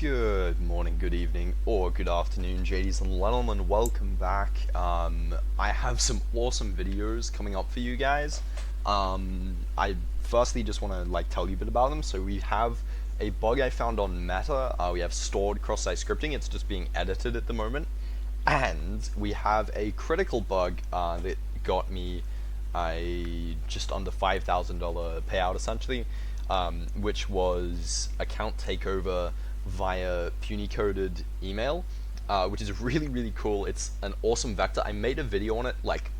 Good morning, good evening, or good afternoon, ladies and gentlemen. Welcome back. I have some awesome videos coming up for you guys. I firstly just want to tell you a bit about them. So we have a bug I found on Meta. We have stored cross-site scripting. It's just being edited at the moment, and we have a critical bug that got me a just under $5,000 payout essentially, which was account takeover via puny-coded email, which is really cool. It's an awesome vector. I made a video on it like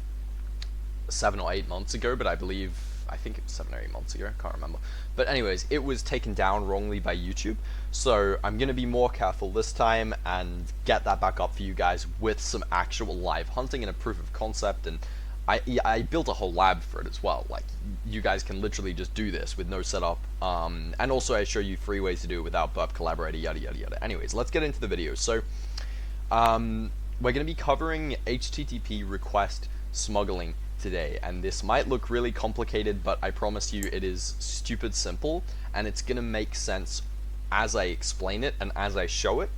7 or 8 months ago, but I think it was 7 or 8 months ago, I can't remember. But anyways, it was taken down wrongly by YouTube, so I'm going to be more careful this time and get that back up for you guys with some actual live hunting and a proof of concept. And I built a whole lab for it as well. Like, you guys can literally just do this with no setup, and also I show you 3 ways to do it without burp collaborator, yada yada yada. Anyways, let's get into the video. So we're going to be covering HTTP request smuggling today, and this might look really complicated, but I promise you it is stupid simple, and it's going to make sense as I explain it and as I show it.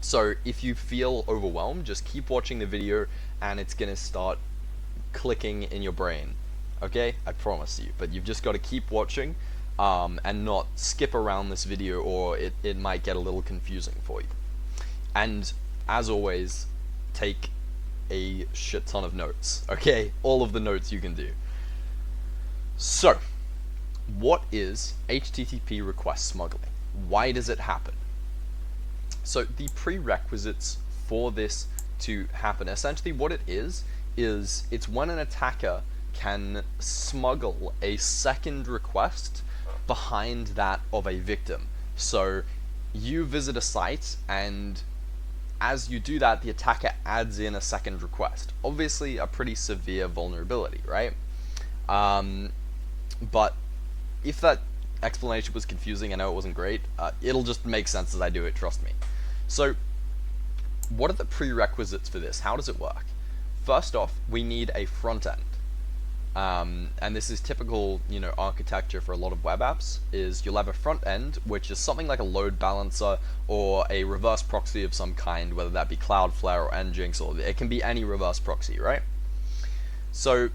So if you feel overwhelmed, just keep watching the video and it's going to start clicking in your brain. Okay, I promise you, but you've just got to keep watching and not skip around this video, or it might get a little confusing for you. And as always, take a shit ton of notes, okay? All of the notes you can do. So, what is HTTP request smuggling? Why does it happen? So the prerequisites for this to happen, essentially what it is it's when an attacker can smuggle a second request behind that of a victim. So you visit a site, and as you do that, the attacker adds in a second request. Obviously a pretty severe vulnerability, right? But if that explanation was confusing, I know it wasn't great, it'll just make sense as I do it, trust me. So what are the prerequisites for this? How does it work? First off, we need a front end. And this is typical, architecture for a lot of web apps, is you'll have a front end, which is something like a load balancer or a reverse proxy of some kind, whether that be Cloudflare or Nginx, or it can be any reverse proxy, right? So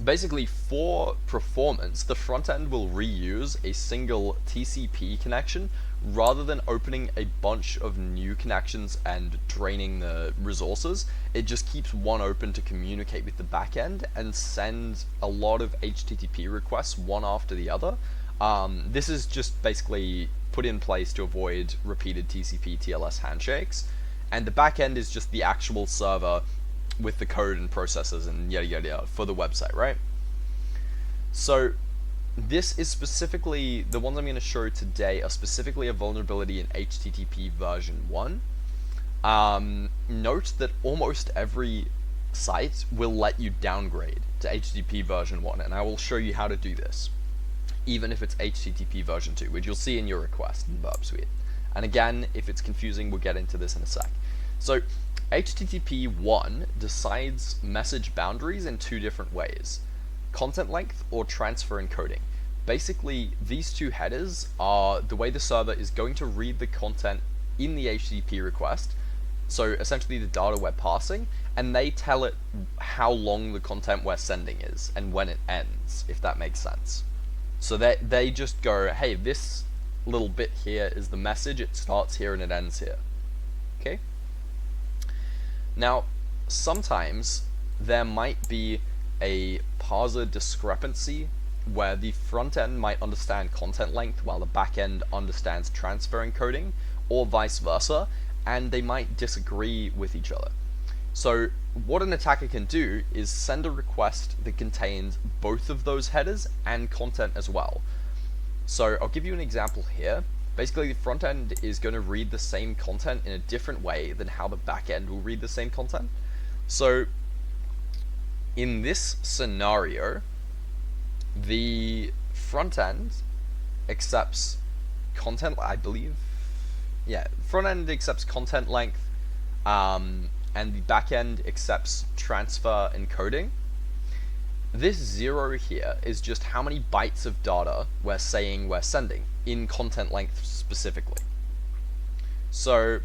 basically, for performance, the front end will reuse a single TCP connection rather than opening a bunch of new connections and draining the resources. It just keeps one open to communicate with the back end and send a lot of HTTP requests one after the other. This is just basically put in place to avoid repeated TCP TLS handshakes, and the back end is just the actual server with the code and processes and yada yada yada for the website, right? So this is specifically, the ones I'm going to show today are specifically a vulnerability in HTTP version 1. Note that almost every site will let you downgrade to HTTP version 1, and I will show you how to do this, even if it's HTTP version 2, which you'll see in your request in Burp Suite. And again, if it's confusing, we'll get into this in a sec. So HTTP 1 decides message boundaries in 2 different ways: content length or transfer encoding. Basically, these 2 headers are the way the server is going to read the content in the HTTP request, so essentially the data we're passing, and they tell it how long the content we're sending is and when it ends, if that makes sense. So they just go, hey, this little bit here is the message, it starts here and it ends here. Okay? Now, sometimes there might be a parser discrepancy where the front end might understand content length while the back end understands transfer encoding, or vice versa, and they might disagree with each other. So what an attacker can do is send a request that contains both of those headers and content as well. So I'll give you an example here. Basically, the front end is going to read the same content in a different way than how the back end will read the same content. So in this scenario, the front end accepts content, I believe. Yeah, front end accepts content length, and the back end accepts transfer encoding. This 0 here is just how many bytes of data we're saying we're sending in content length specifically. So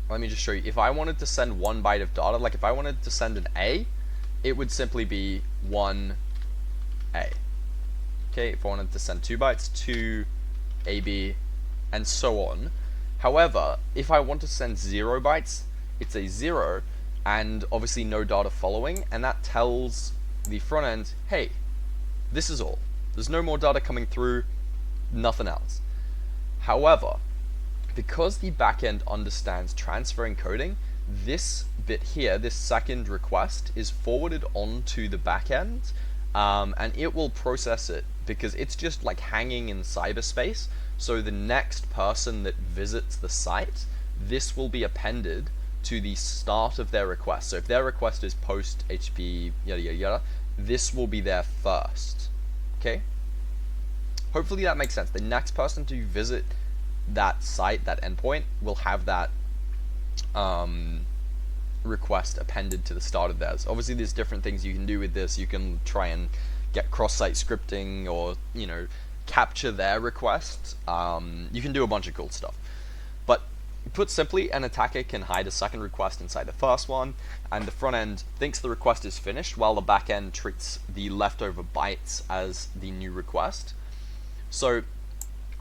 let me just show you. If I wanted to send 1 byte of data, like if I wanted to send an A, it would simply be 1A. Okay, if I wanted to send 2 bytes, 2 AB, and so on. However, if I want to send 0 bytes, it's a 0, and obviously no data following, and that tells the front end, hey, this is all. There's no more data coming through, nothing else. However, because the backend understands transfer encoding, this bit here, this second request, is forwarded onto the backend, and it will process it because it's just like hanging in cyberspace. So the next person that visits the site, this will be appended to the start of their request. So if their request is post HTTP yada yada yada, this will be there first. Okay? Hopefully that makes sense. The next person to visit that site, that endpoint, will have that request appended to the start of theirs. Obviously there's different things you can do with this. You can try and get cross-site scripting, or capture their request. You can do a bunch of cool stuff. But put simply, an attacker can hide a second request inside the first one, and the front end thinks the request is finished while the back end treats the leftover bytes as the new request. So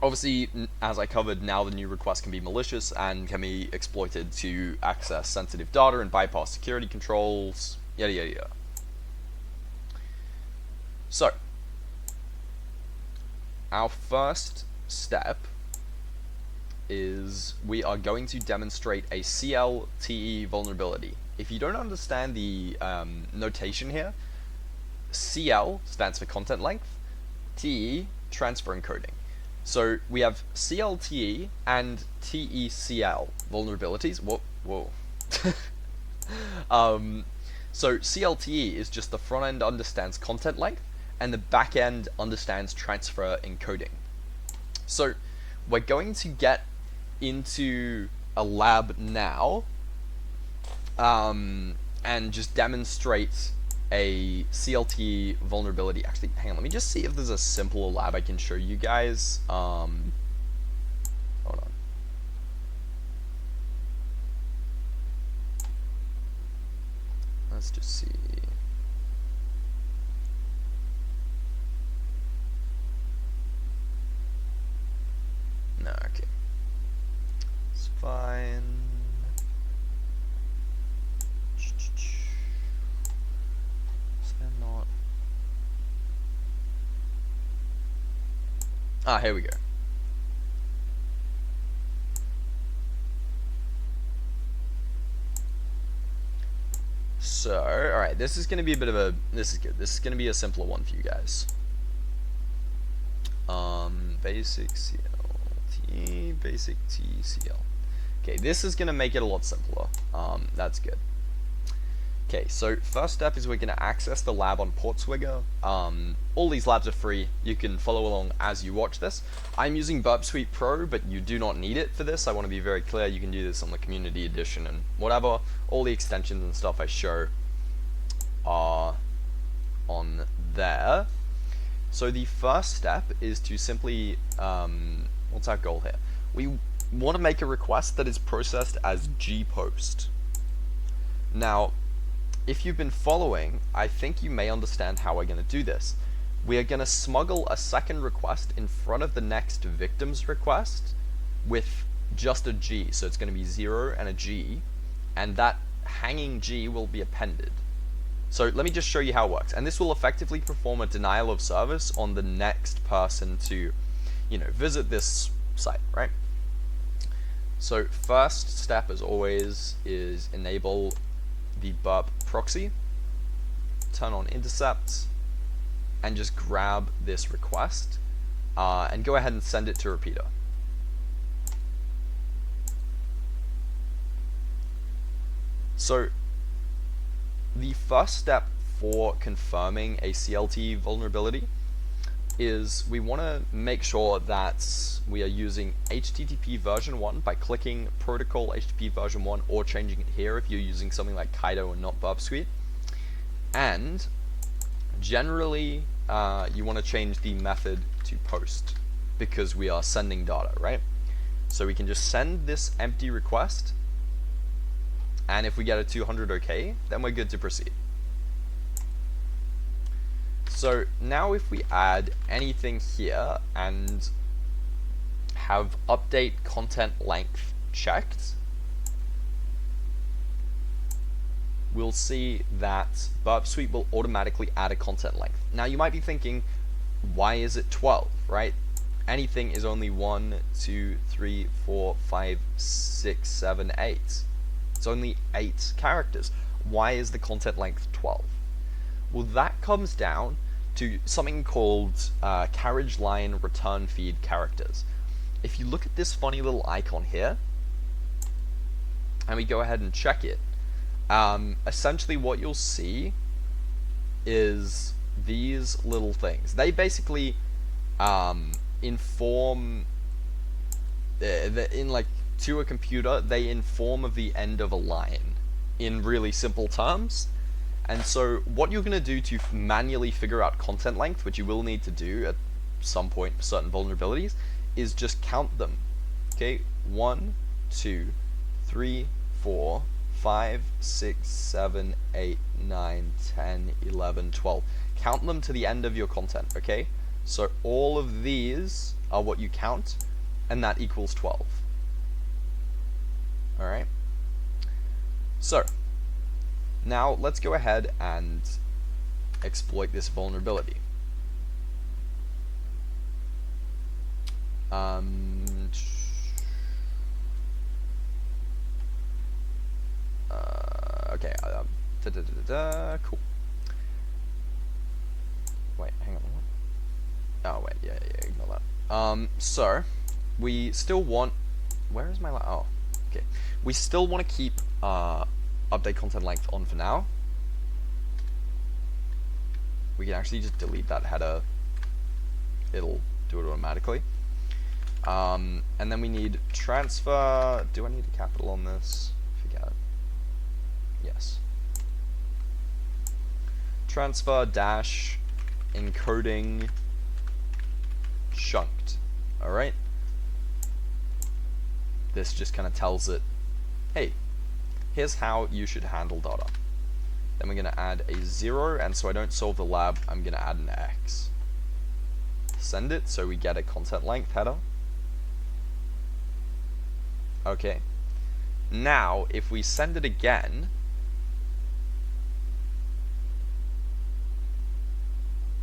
obviously, as I covered, now the new request can be malicious and can be exploited to access sensitive data and bypass security controls, yada yada yada. So our first step is we are going to demonstrate a CL.TE vulnerability. If you don't understand the notation here, CL stands for content length, TE transfer encoding. So we have CL.TE and TE.CL vulnerabilities. Whoa. So CL.TE is just the front end understands content length, and the back end understands transfer encoding. So we're going to get into a lab now and just demonstrate a CL.TE vulnerability. Actually, hang on, let me just see if there's a simpler lab I can show you guys. Hold on. Let's just see. No, okay. It's fine. Ah, here we go. So, alright, this is going to be a bit of a, this is good. This is going to be a simpler one for you guys. Basic CL.TE, basic TE.CL. Okay, this is going to make it a lot simpler. That's good. Okay, so first step is we're going to access the lab on Portswigger. All these labs are free. You can follow along as you watch this. I'm using Burp Suite Pro, but you do not need it for this. I want to be very clear. You can do this on the Community Edition and whatever. All the extensions and stuff I show are on there. So the first step is to simply, what's our goal here? We want to make a request that is processed as gpost. Now, if you've been following, I think you may understand how we're going to do this. We are going to smuggle a second request in front of the next victim's request with just a G. So it's going to be 0 and a G, and that hanging G will be appended. So let me just show you how it works. And this will effectively perform a denial of service on the next person to, visit this site, right? So first step, as always, is enable the burp proxy, turn on intercepts, and just grab this request and go ahead and send it to repeater. So the first step for confirming a CL.TE vulnerability is we want to make sure that we are using HTTP version 1 by clicking protocol HTTP version 1 or changing it here if you're using something like Kaido and not Burp Suite. And generally you want to change the method to post because we are sending data, right? So we can just send this empty request, and if we get a 200 OK, then we're good to proceed. So now if we add anything here and have update content length checked, we'll see that Burp Suite will automatically add a content length. Now you might be thinking, why is it 12, right? Anything is only 1, 2, 3, 4, 5, 6, 7, 8. It's only 8 characters. Why is the content length 12? Well, that comes down to something called carriage line return feed characters. If you look at this funny little icon here, and we go ahead and check it, essentially what you'll see is these little things. They basically inform, to a computer, they inform of the end of a line in really simple terms. And so what you're going to do to manually figure out content length, which you will need to do at some point for certain vulnerabilities, is just count them. Okay, 1, 2, 3, 4, 5, 6, 7, 8, 9, 10, 11, 12. Count them to the end of your content, okay? So all of these are what you count, and that equals 12. Alright? So, now let's go ahead and exploit this vulnerability. Okay, cool. Wait, hang on. Oh, wait, yeah, ignore that. So, we still want, where is my, oh, okay. We still want to keep, update content length on for now. We can actually just delete that header. It'll do it automatically. And then we need transfer. Do I need a capital on this? Forget it. Yes. Transfer dash encoding chunked. Alright? This just kind of tells it, hey, here's how you should handle data. Then we're going to add a 0, and so I don't solve the lab, I'm going to add an X. Send it so we get a content length header. Okay. Now, if we send it again,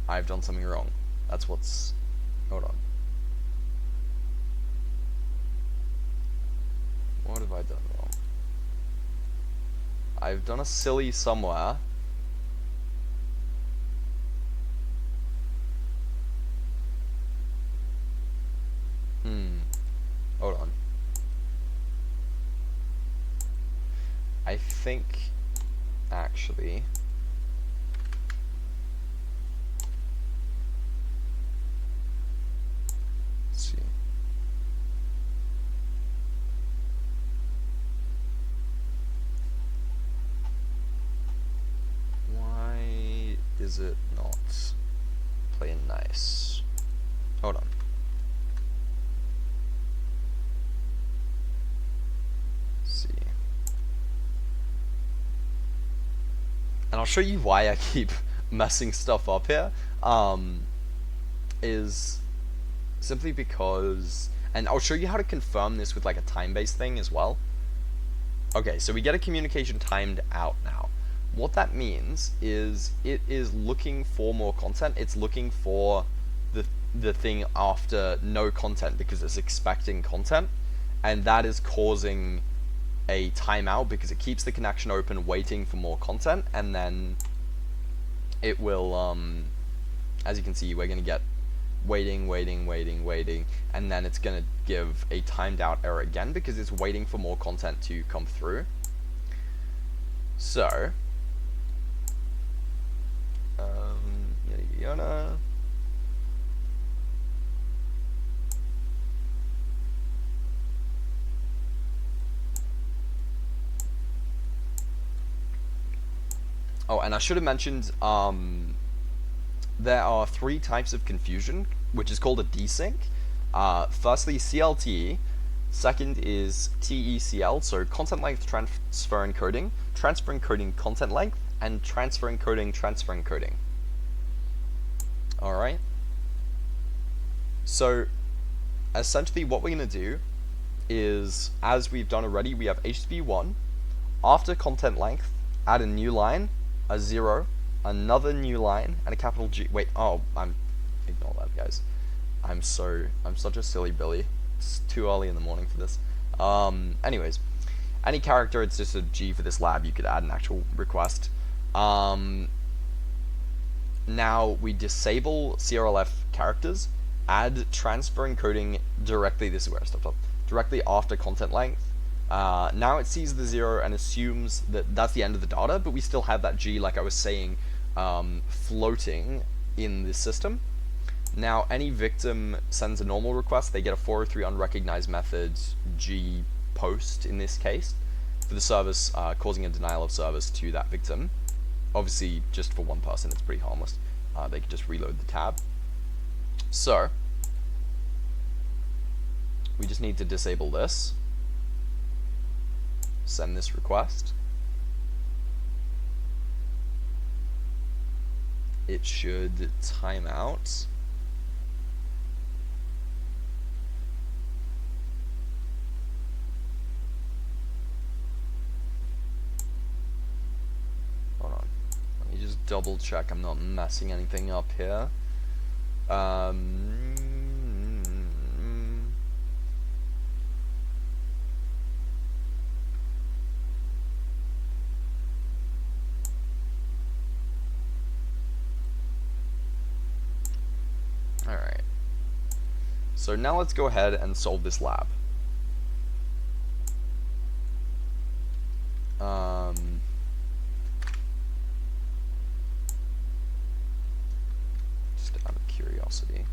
I've done something wrong. That's what's... Hold on. What have I done wrong? I've done a silly somewhere. Hold on. I think, actually... Let's see. Why is it not playing nice? Hold on. And I'll show you why I keep messing stuff up here, is simply because, and I'll show you how to confirm this with like a time-based thing as well. Okay, so we get a communication timed out now. What that means is it is looking for more content. It's looking for the thing after no content because it's expecting content, and that is causing a timeout because it keeps the connection open waiting for more content, and then it will, as you can see, we're going to get waiting, and then it's going to give a timed out error again because it's waiting for more content to come through. So, yada. Oh, and I should have mentioned, there are 3 types of confusion, which is called a desync. Firstly, CL.TE, Second is TECL, so content length transfer encoding, transfer encoding content length, and transfer encoding transfer encoding. Alright. So essentially what we're going to do is, as we've done already, we have HTTP1, after content length, add a new line, a 0, another new line, and a capital G. Wait, ignore that, guys. I'm such a silly Billy. It's too early in the morning for this. Anyways, any character, it's just a G for this lab. You could add an actual request. Now we disable CRLF characters, add transfer encoding directly, this is where I stopped up, directly after content length. Now it sees the 0 and assumes that that's the end of the data, but we still have that G, like I was saying, floating in the system. Now any victim sends a normal request, they get a 403 unrecognized method G post in this case for the service, causing a denial of service to that victim. Obviously just for one person it's pretty harmless. They could just reload the tab. So we just need to disable this, send this request. It should time out. Hold on. Let me just double check I'm not messing anything up here. Alright. So now let's go ahead and solve this lab. Just out of curiosity.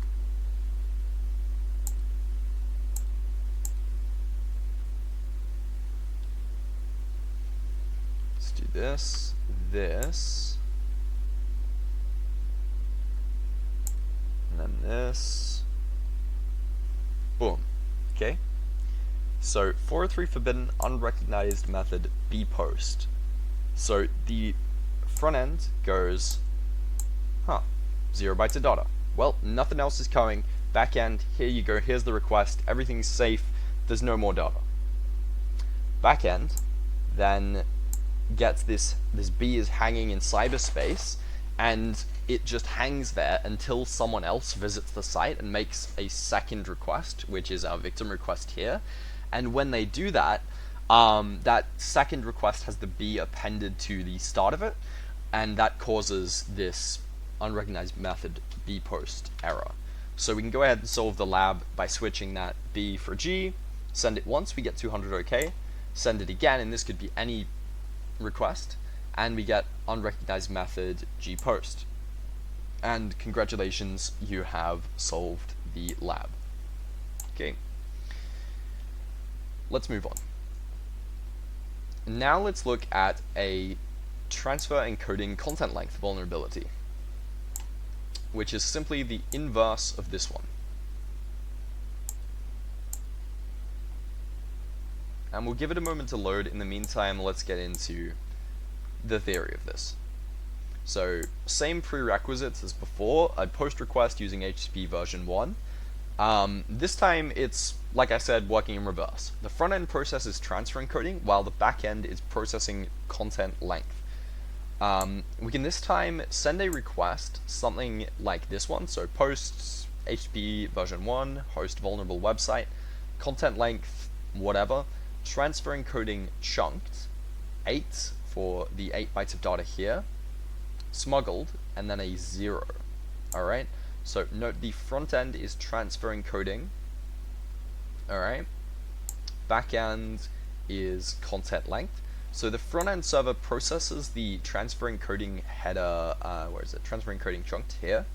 Let's do this, this, and then this. Boom. Okay. So 403 forbidden unrecognized method B post. So the front end goes, 0 bytes of data. Well, nothing else is coming. Back end, here you go, here's the request, everything's safe, there's no more data. Back end then gets this B is hanging in cyberspace, and it just hangs there until someone else visits the site and makes a second request, which is our victim request here. And when they do that, that second request has the B appended to the start of it, and that causes this unrecognized method B post error. So we can go ahead and solve the lab by switching that B for G, send it once, we get 200 OK, send it again, and this could be any request, and we get unrecognized method G post. And congratulations, you have solved the lab. Okay. Let's move on. Now let's look at a transfer encoding content length vulnerability, which is simply the inverse of this one. And we'll give it a moment to load. In the meantime, let's get into the theory of this. So, same prerequisites as before, a post request using HTTP version 1. This time it's, like I said, working in reverse. The front end processes transfer encoding, while the back end is processing content length. We can this time send a request, something like this one, so posts HTTP version 1, host vulnerable website, content length, whatever, transfer encoding chunked, 8 for the 8 bytes of data here, smuggled, and then a 0. Alright, so note the front end is transfer encoding, alright, back end is content length. So the front end server processes the transfer encoding header, transfer encoding chunked here,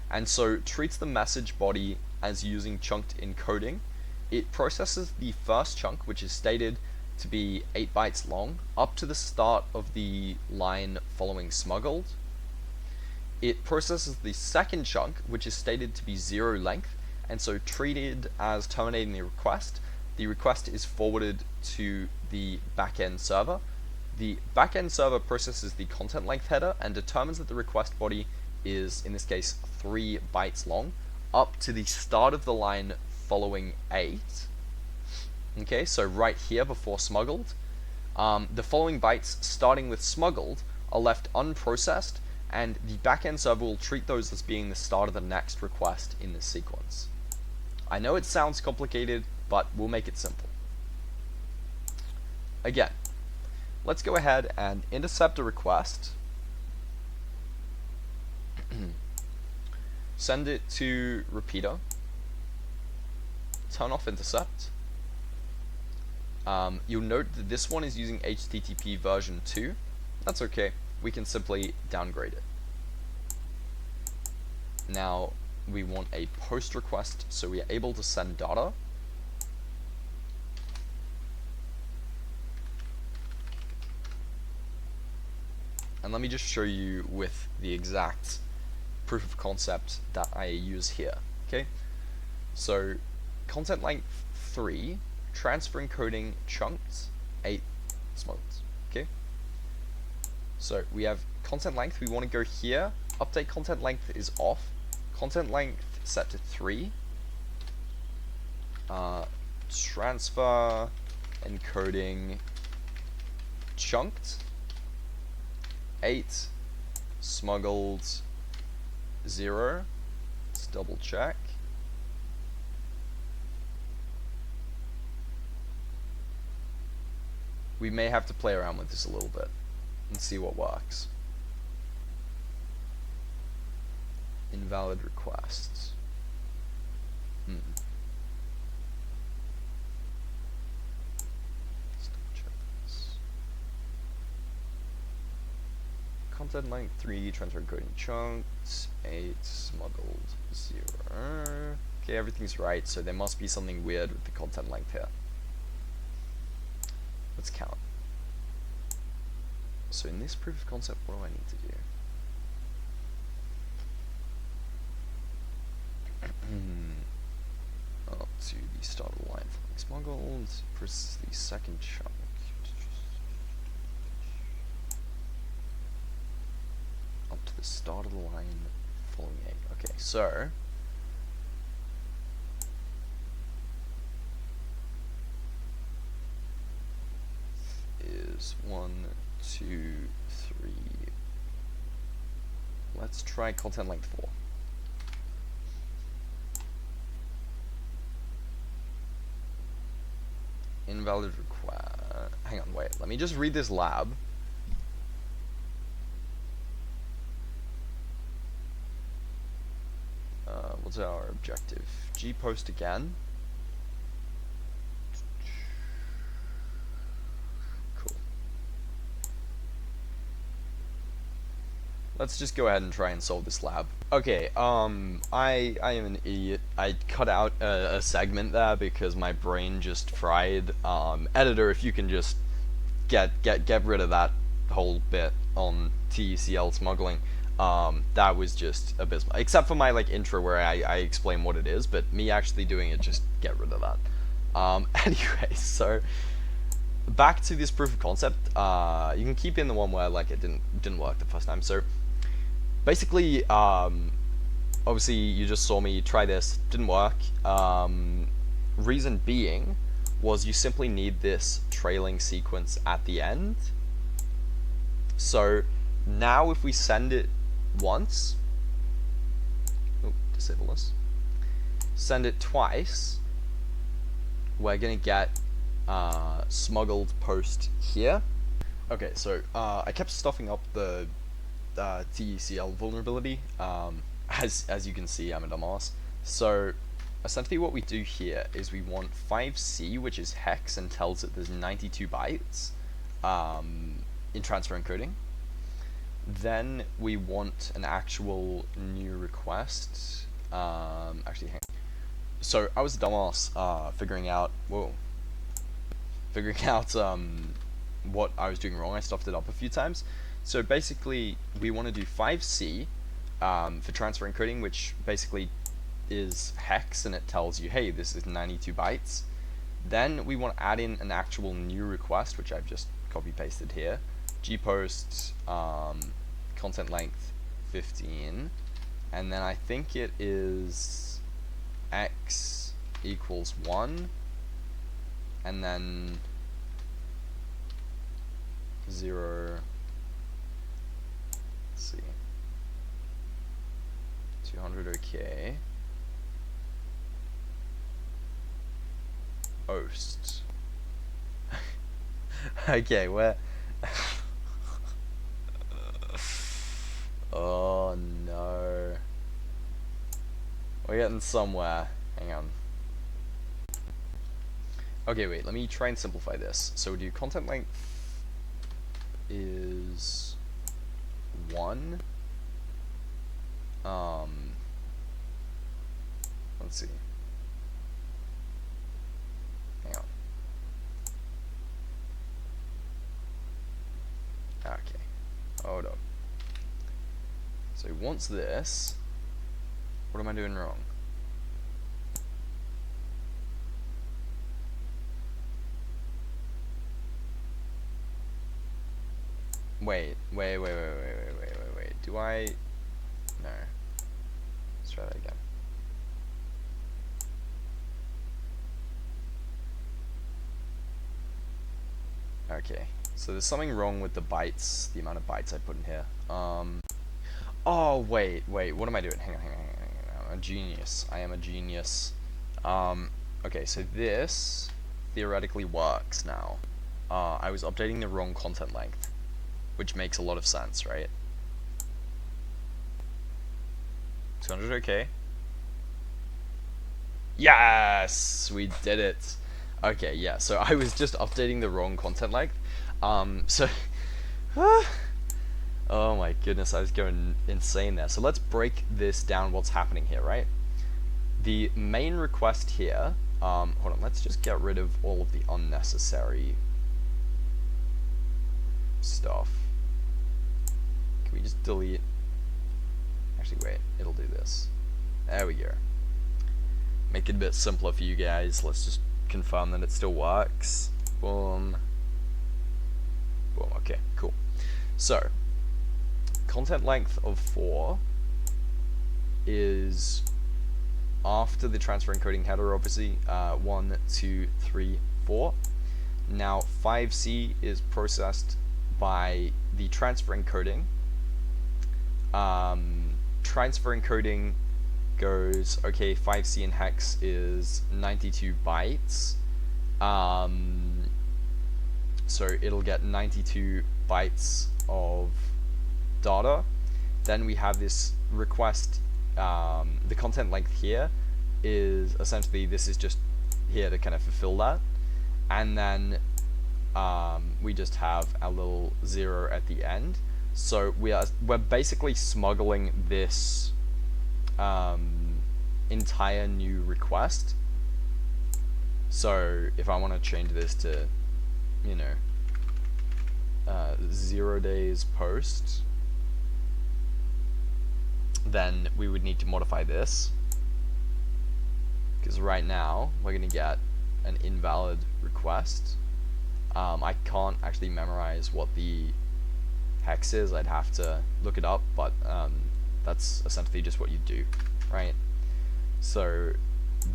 and so treats the message body as using chunked encoding. It processes the first chunk, which is stated to be 8 bytes long, up to the start of the line following smuggled. It processes the second chunk, which is stated to be 0 length, and so treated as terminating the request, the request is forwarded to the backend server. The backend server processes the content length header and determines that the request body is, in this case, 3 bytes long, up to the start of the line following 8. Okay, so right here before smuggled, the following bytes starting with smuggled are left unprocessed, and the backend server will treat those as being the start of the next request in this sequence. I know it sounds complicated, but we'll make it simple. Again, let's go ahead and intercept a request, send it to repeater, turn off intercept. You'll note that this one is using HTTP version 2. That's okay, we can simply downgrade it. Now we want a post request so we are able to send data. And let me just show you with the exact proof of concept that I use here. Okay, so content length 3, transfer encoding chunked, 8 smuggled. Okay, so we have content length, we want to go here, update content length is off, content length set to 3, transfer encoding chunked, 8, smuggled 0. Let's double check. We may have to play around with this a little bit and see what works. Invalid requests. Let's double check this. Content length 3, transfer encoding chunks, 8, smuggled 0. Okay, everything's right, so there must be something weird with the content length here. Let's count. So in this proof of concept, what do I need to do? Up to the start of the line following smuggled, versus the second chunk. Up to the start of the line following 8. Okay, so is 1, 2, 3. Let's try content length 4. Invalid request. Hang on, wait. Let me just read this lab. What's our objective? G post again. Cool. Let's just go ahead and try and solve this lab. Okay, I am an idiot. I cut out a segment there because my brain just fried. Editor, if you can just get rid of that whole bit on TECL smuggling. That was just abysmal. Except for my intro where I explain what it is, but me actually doing it, just get rid of that. Anyway, so back to this proof of concept. You can keep in the one where it didn't work the first time. So basically, obviously you just saw me try this, didn't work. Reason being was you simply need this trailing sequence at the end. So now if we send it once, disable this, send it twice, we're gonna get smuggled post here. Okay, so I kept stuffing up the TECL vulnerability. As you can see, I'm a dumbass. So essentially what we do here is we want 5C, which is hex and tells it there's 92 bytes in transfer encoding. Then we want an actual new request. Actually, hang on. So I was a dumbass figuring out what I was doing wrong. I stuffed it up a few times. So basically, we want to do 5C for transfer encoding, which basically is hex, and it tells you, hey, this is 92 bytes. Then we want to add in an actual new request, which I've just copy pasted here. gpost content length 15, and then I think it is x equals 1, and then 0, let's see, 200 okay, host. Okay, where? Oh no. We're getting somewhere. Hang on. Okay, wait, let me try and simplify this. So do content length is 1. Let's see. Hang on. Okay. Hold up. So he wants this. What am I doing wrong? Wait. Do I? No. Let's try that again. Okay. So there's something wrong with the bytes, the amount of bytes I put in here. Oh, wait. What am I doing? Hang on. I'm a genius. I am a genius. Okay, so this theoretically works now. I was updating the wrong content length, which makes a lot of sense, right? 200 okay. Yes! We did it! Okay, yeah, so I was just updating the wrong content length. So... oh my goodness, I was going insane there. So let's break this down, what's happening here, right? The main request here... hold on, let's just get rid of all of the unnecessary stuff. Can we just delete? Actually, wait, it'll do this. There we go. Make it a bit simpler for you guys. Let's just confirm that it still works. Boom. Boom, okay, cool. So, content length of 4 is after the transfer encoding header, obviously, 1, 2, 3, 4. Now, 5C is processed by the transfer encoding. Transfer encoding goes, okay, 5C in hex is 92 bytes. So it'll get 92 bytes of data. Then we have this request, the content length here is essentially, this is just here to kind of fulfill that. And then we just have a little 0 at the end. So we're basically smuggling this entire new request. So if I want to change this to, you know, 0 days post, then we would need to modify this, because right now we're going to get an invalid request. I can't actually memorize what the hex is. I'd have to look it up, but that's essentially just what you do, right? So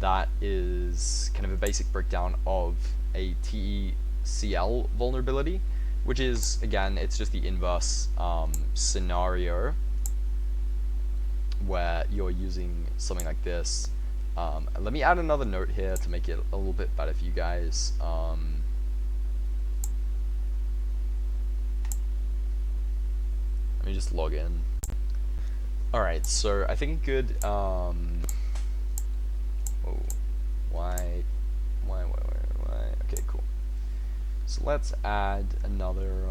that is kind of a basic breakdown of a TE.CL vulnerability, which is, again, it's just the inverse scenario where you're using something like this. Let me add another note here to make it a little bit better for you guys. Let me just log in. Alright, so I think a good, oh, why, okay, cool. So let's add another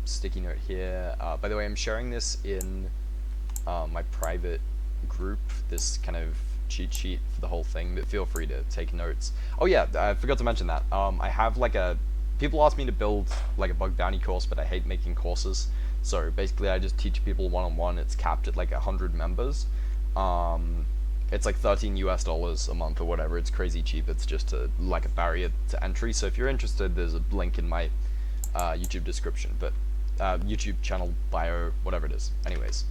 sticky note here. By the way, I'm sharing this in my private group, this kind of cheat sheet for the whole thing, but feel free to take notes. Oh yeah, I forgot to mention that. I have like people ask me to build like a bug bounty course, but I hate making courses. So basically I just teach people one-on-one. It's capped at like 100 members. It's like 13 US dollars a month or whatever. It's crazy cheap. It's just like a barrier to entry. So if you're interested, there's a link in my YouTube description, but YouTube channel bio, whatever it is. Anyways,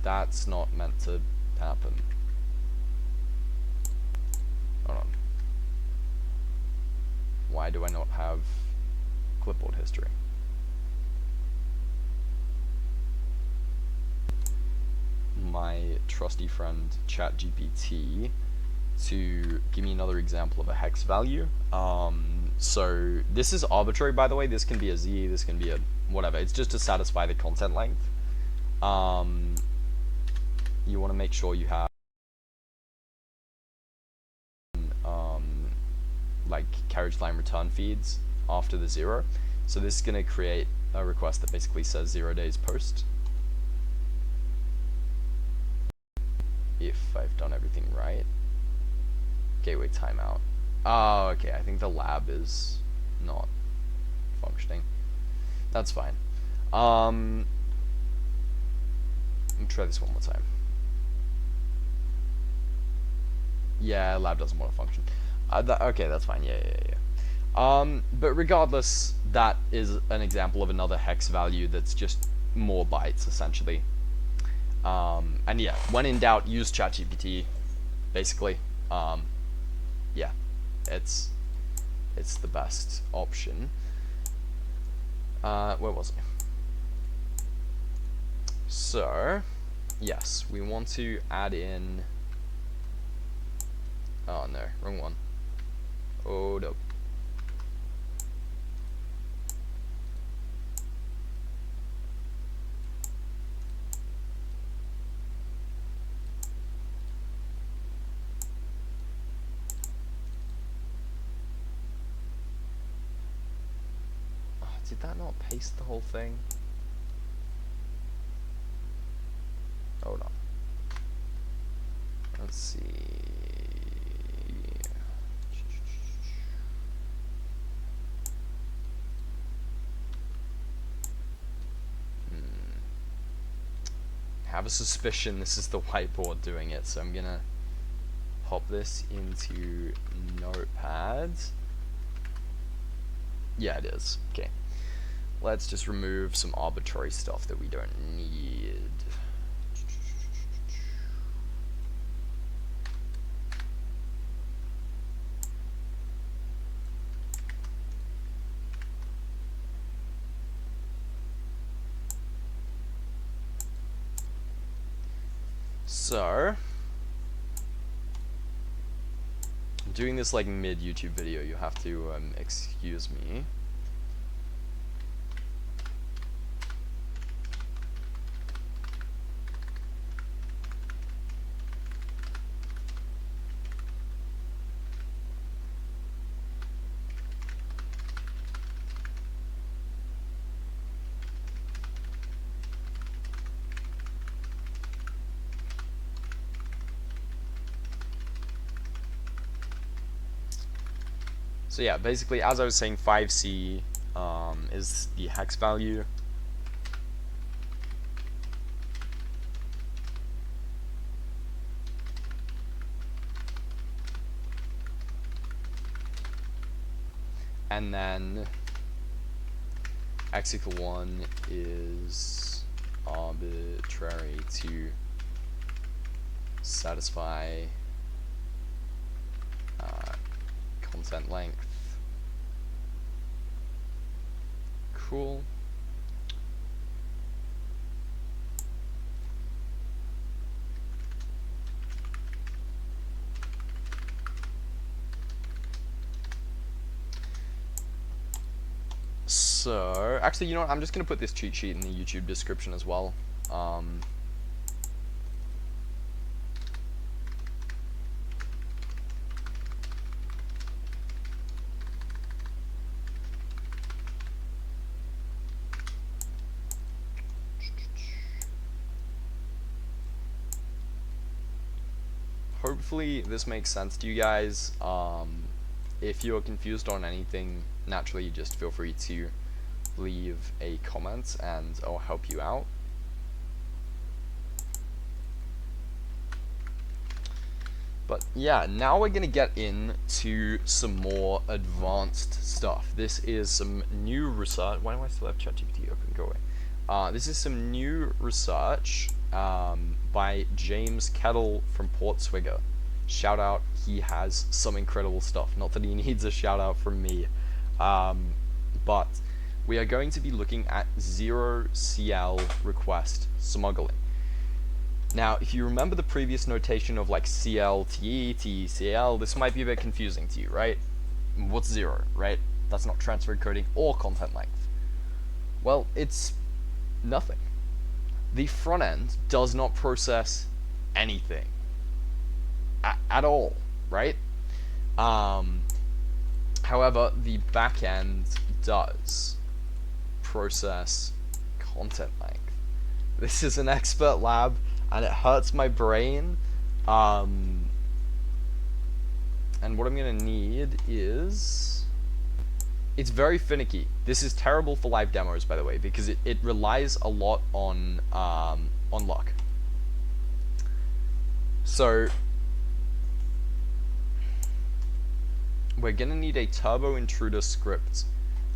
that's not meant to happen. Hold on. Why do I not have clipboard history? My trusty friend ChatGPT to give me another example of a hex value. So this is arbitrary, by the way. This can be a Z, this can be a whatever. It's just to satisfy the content length. You want to make sure you have like carriage line return feeds after the 0. So this is going to create a request that basically says 0 days post. If I've done everything right. Gateway timeout. Oh, okay. I think the lab is not functioning. That's fine. Let me try this one more time. Yeah, lab doesn't want to function. Okay, that's fine. Yeah. But regardless, that is an example of another hex value that's just more bytes, essentially. And yeah, when in doubt, use ChatGPT, basically. Yeah, it's the best option. Where was I? So, yes, we want to add in... Oh no, wrong one. Oh no. Oh, did that not paste the whole thing? Hold on. Let's see. Have a suspicion this is the whiteboard doing it, so I'm gonna pop this into Notepad. Yeah, it is. Okay. Let's just remove some arbitrary stuff that we don't need. So, I'm doing this like mid YouTube video. You have to excuse me. So yeah, basically, as I was saying, 5C is the hex value. And then x equal 1 is arbitrary to satisfy content length. Cool. So, actually, you know what? I'm just going to put this cheat sheet in the YouTube description as well. Hopefully this makes sense to you guys. If you're confused on anything, naturally just feel free to leave a comment and I'll help you out. But yeah, now we're going to get into some more advanced stuff. This is some new research. Why do I still have ChatGPT open? Go away. This is some new research by James Kettle from Portswigger. Shout out, he has some incredible stuff. Not that he needs a shout out from me. But we are going to be looking at zero CL request smuggling. Now, if you remember the previous notation of like CL.TE te.CL, this might be a bit confusing to you, right? What's zero, right? That's not transfer encoding or content length. Well, it's nothing. The front end does not process anything at all, right? However, the back end does process content length. This is an expert lab, and it hurts my brain. And what I'm gonna need is, it's very finicky. This is terrible for live demos, by the way, because it relies a lot on luck. So we're gonna need a turbo intruder script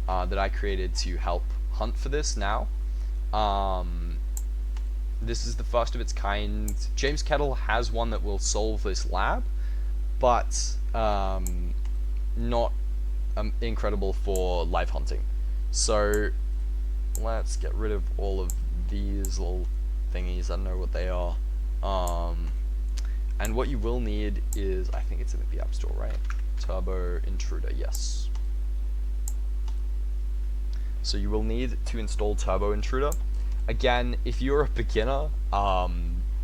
that I created to help hunt for this now. This is the first of its kind. James Kettle has one that will solve this lab, but not incredible for live hunting. So let's get rid of all of these little thingies. I don't know what they are. And what you will need is, I think it's in the App Store, right? Turbo intruder, yes. So you will need to install Turbo Intruder. Again, if you're a beginner,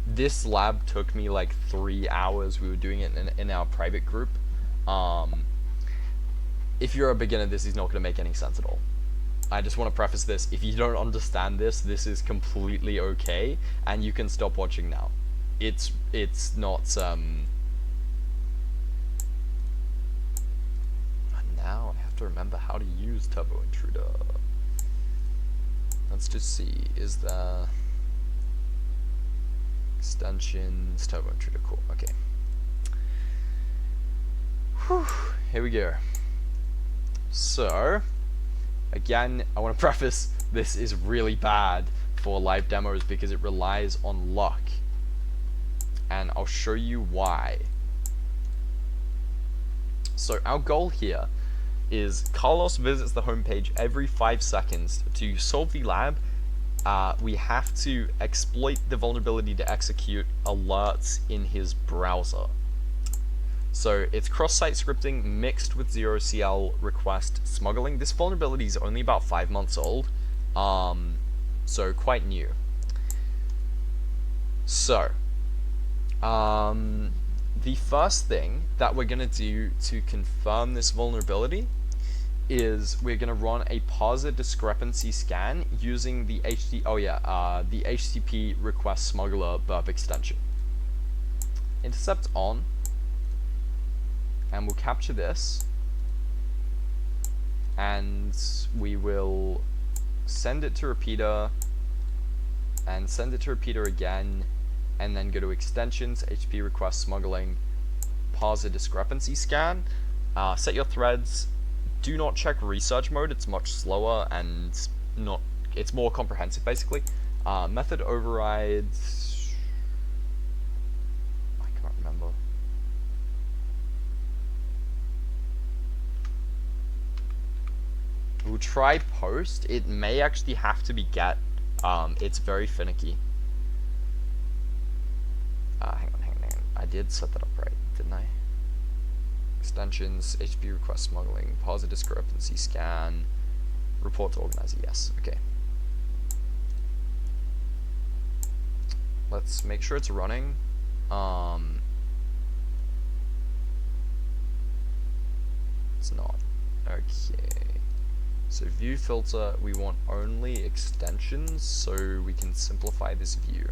this lab took me like 3 hours. We were doing it in our private group. If you're a beginner, this is not going to make any sense at all. I just want to preface this. If you don't understand this, this is completely okay, and you can stop watching now. It's not now I have to remember how to use Turbo Intruder. Let's just see, is there extensions, Turbo Intruder, cool, okay. Whew, here we go. So, again, I want to preface, this is really bad for live demos because it relies on luck. And I'll show you why. So our goal here is Carlos visits the homepage every 5 seconds. To solve the lab, we have to exploit the vulnerability to execute alerts in his browser. So it's cross-site scripting mixed with zero CL request smuggling. This vulnerability is only about 5 months old, so quite new. So, the first thing that we're going to do to confirm this vulnerability is we're going to run a parser discrepancy scan using the the HTTP request smuggler burp extension. Intercept on, and we'll capture this, and we will send it to repeater, and send it to repeater again, and then go to extensions, HTTP request smuggling, parser discrepancy scan, set your threads. Do not check research mode, it's much slower and it's more comprehensive basically. Method overrides, I can't remember. We'll try post, it may actually have to be get, it's very finicky. Hang on, I did set that up right, didn't I? Extensions, HTTP request smuggling, parser discrepancy scan, report to organizer, yes, okay. Let's make sure it's running. It's not. Okay. So view filter, we want only extensions so we can simplify this view.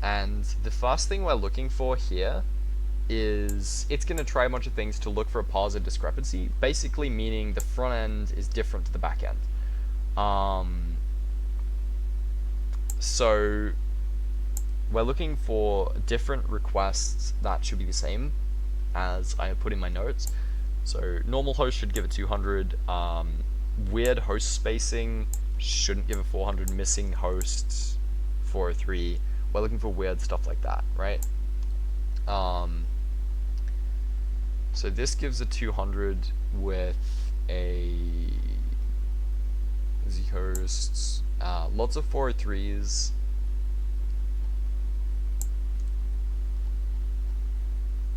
And the first thing we're looking for here is it's going to try a bunch of things to look for a parser discrepancy, basically meaning the front end is different to the back end. So we're looking for different requests that should be the same as I put in my notes. So normal host should give a 200. Weird host spacing shouldn't give a 400. Missing host 403. We're looking for weird stuff like that, right? So this gives a 200 with a Z hosts, lots of 403s.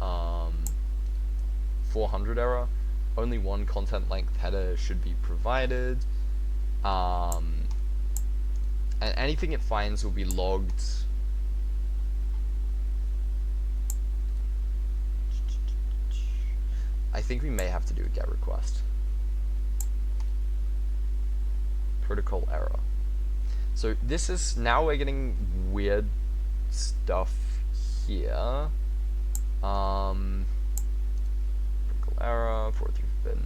Um, 400 error. Only one content length header should be provided. And anything it finds will be logged. I think we may have to do a get request. Protocol error. So this is, now we're getting weird stuff here. Protocol error, 43 bin,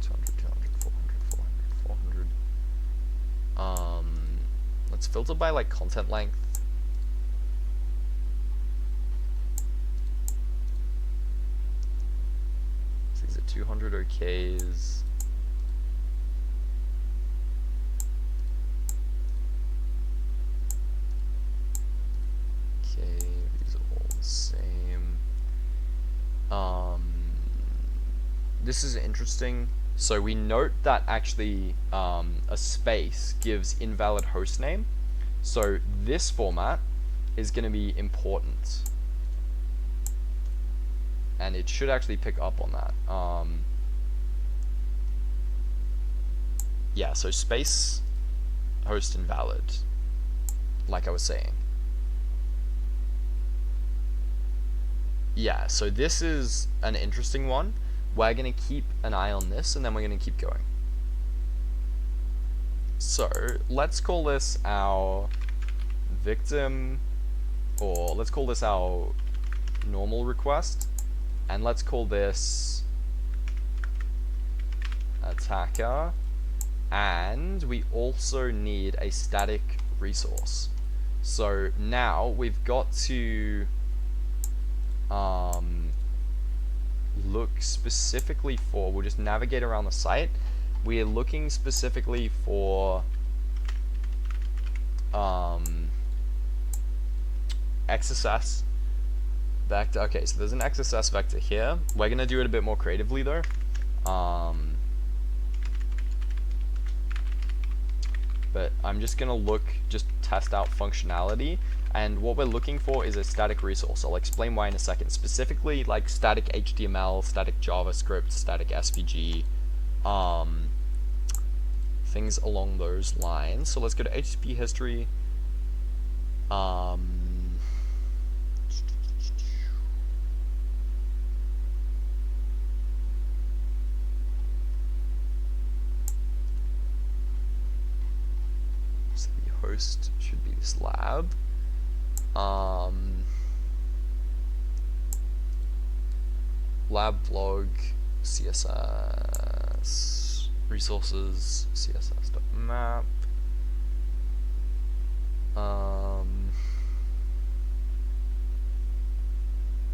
200, 200, 400, 400, 400. Let's filter by like content length. So these are 200 OKs. Okay, these are all the same. This is interesting. So we note that actually a space gives invalid host name. So this format is going to be important. And it should actually pick up on that. Yeah, so space host invalid, like I was saying. Yeah, so this is an interesting one. We're going to keep an eye on this, and then we're going to keep going. So let's call this our victim, or let's call this our normal request, and let's call this attacker, and we also need a static resource. So now we've got to look specifically for, we'll just navigate around the site. We are looking specifically for XSS vector. Okay, so there's an XSS vector here. We're gonna do it a bit more creatively though. But I'm just gonna just test out functionality. And what we're looking for is a static resource. I'll explain why in a second. Specifically, like static HTML, static JavaScript, static SVG, things along those lines. So let's go to HTTP history. So the host should be this lab. Lab blog, CSS, resources, CSS.map.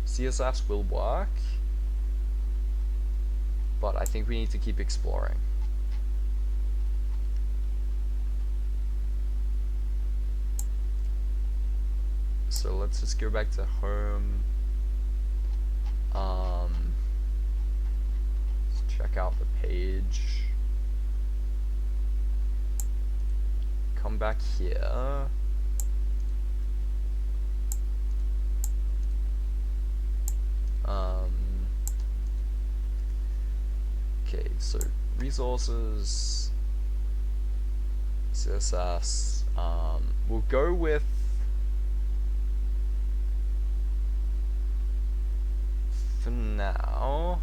CSS will work, but I think we need to keep exploring. So let's just go back to home. Let's check out the page. Come back here. Okay, so resources, CSS. We'll go with for now.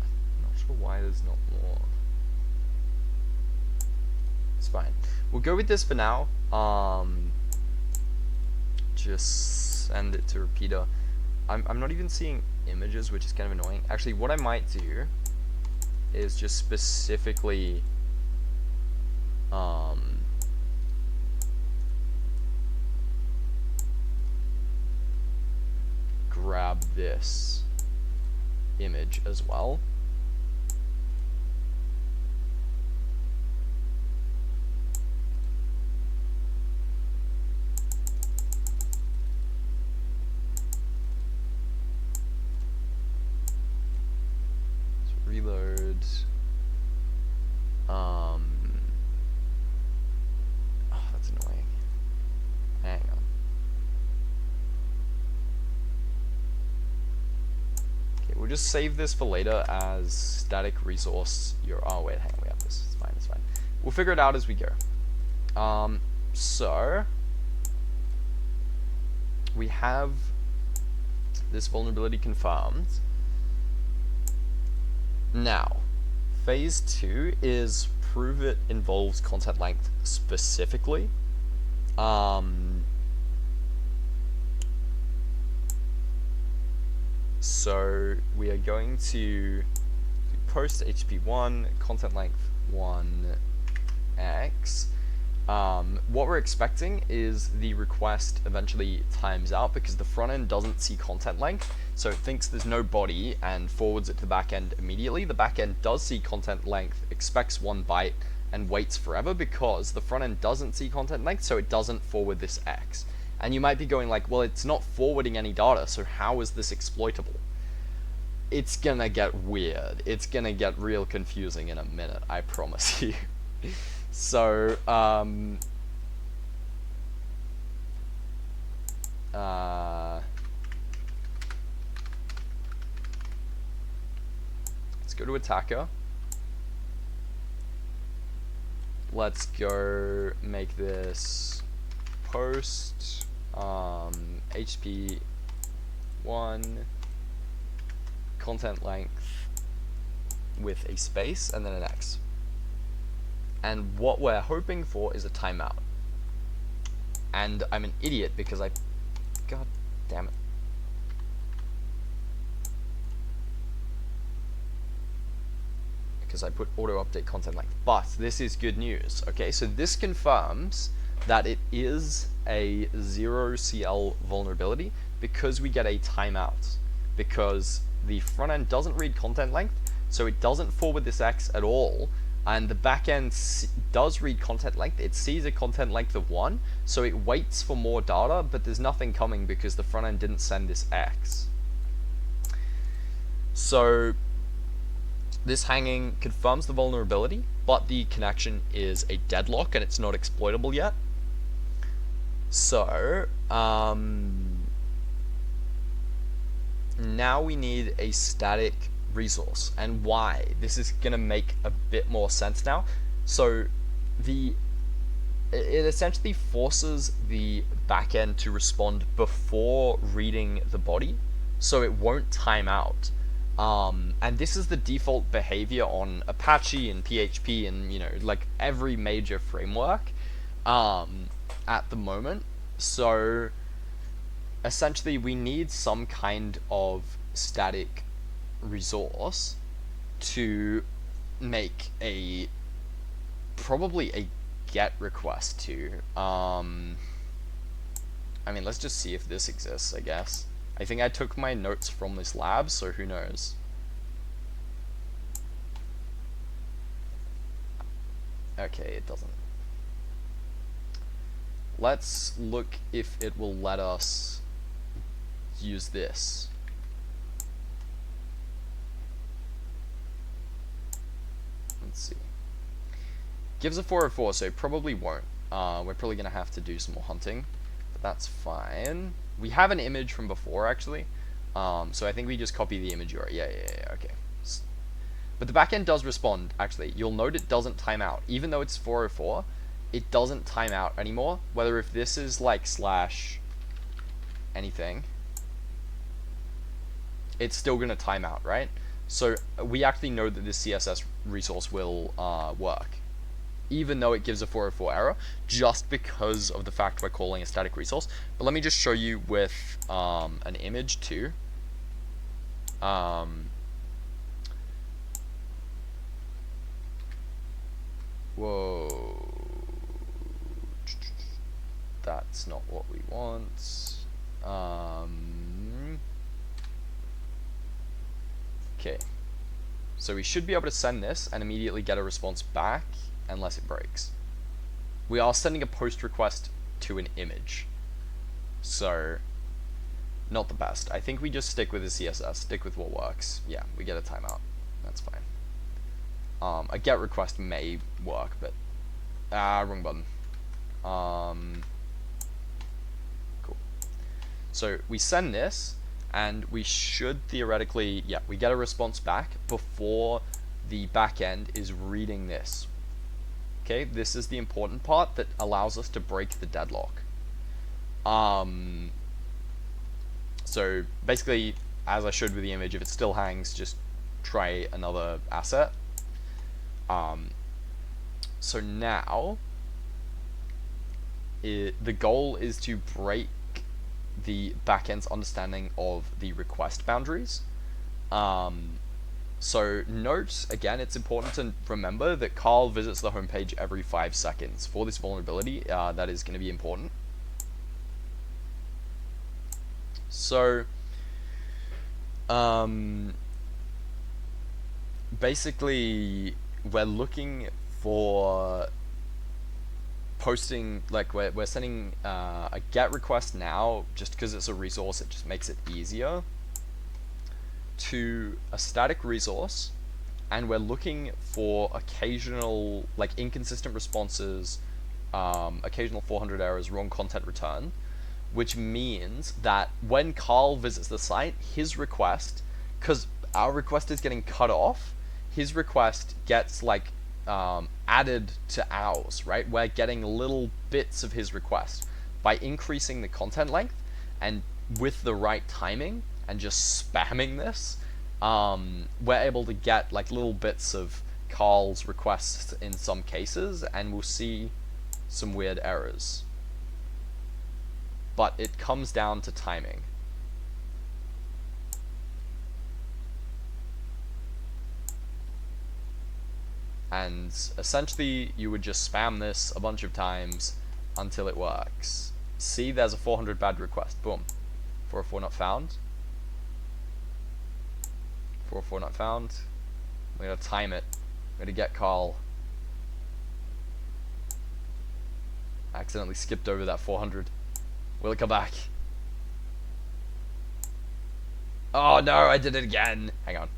I'm not sure why there's not more. It's fine. We'll go with this for now. Just send it to repeater. I'm not even seeing images, which is kind of annoying. Actually, what I might do is just specifically grab this image as well. Let's reload. Oh, that's annoying. Hang on. Okay, we'll just save this for later as static resource. Oh wait, hang on, we have this. It's fine, it's fine. We'll figure it out as we go. So we have this vulnerability confirmed. Now, phase 2 is prove it involves content length specifically. So we are going to post HP1 content length 1x. What we're expecting is the request eventually times out because the front end doesn't see content length, so it thinks there's no body and forwards it to the back end immediately. The back end does see content length, expects 1 byte, and waits forever because the front end doesn't see content length, so it doesn't forward this X. And you might be going like, well, it's not forwarding any data, so how is this exploitable? It's gonna get weird. It's gonna get real confusing in a minute, I promise you. So, let's go to attacker. Let's go make this post HP1 content length with a space and then an X. And what we're hoping for is a timeout. And I'm an idiot because God damn it. Because I put auto update content length. But this is good news. Okay, so this confirms that it is a 0CL vulnerability because we get a timeout. Because the front end doesn't read content length, so it doesn't forward this X at all. And the back end does read content length. It sees a content length of 1, so it waits for more data, but there's nothing coming because the front end didn't send this X. So this hanging confirms the vulnerability, but the connection is a deadlock and it's not exploitable yet. So now we need a static resource. And why? This is gonna make a bit more sense now. So it essentially forces the backend to respond before reading the body, so it won't time out. And this is the default behavior on Apache and PHP and like every major framework at the moment. So essentially we need some kind of static resource to make probably a get request to. I mean, let's just see if this exists, I guess. I think I took my notes from this lab, so who knows. Okay, it doesn't. Let's look if it will let us use this. Let's see. Gives a 404, so it probably won't. We're probably going to have to do some more hunting, but that's fine. We have an image from before, actually. So I think we just copy the image URL. Yeah, okay. But the backend does respond, actually. You'll note it doesn't time out. Even though it's 404, it doesn't time out anymore. Whether if this is like slash anything, it's still going to time out, right? So we actually know that this CSS resource will work, even though it gives a 404 error, just because of the fact we're calling a static resource. But let me just show you with an image too. Whoa. that's not what we want. Okay. So we should be able to send this and immediately get a response back unless it breaks. We are sending a post request to an image. So, not the best. I think we just stick with the CSS, stick with what works. Yeah, we get a timeout. That's fine. A get request may work, but wrong button. Cool. So we send this, and we should theoretically, yeah, we get a response back before the backend is reading this. Okay, this is the important part that allows us to break the deadlock. So basically, as I showed with the image, if it still hangs, just try another asset. So now, the goal is to break the backend's understanding of the request boundaries. So note, again, it's important to remember that Carl visits the homepage every 5 seconds. For this vulnerability, that is going to be important. So, basically, we're looking for posting, like we're sending a get request now, just because it's a resource, it just makes it easier, to a static resource, and we're looking for occasional, like, inconsistent responses, occasional 400 errors, wrong content return, which means that when Carl visits the site, his request, because our request is getting cut off, his request gets, like, added to ours, right? We're getting little bits of his request. By increasing the content length and with the right timing and just spamming this, we're able to get like little bits of Carl's requests in some cases, and we'll see some weird errors. But it comes down to timing. And essentially, you would just spam this a bunch of times until it works. See, there's a 400 bad request. Boom. 404 not found. 404 not found. We're going to time it. We're going to get Carl. Accidentally skipped over that 400. Will it come back? Oh no, I did it again. Hang on.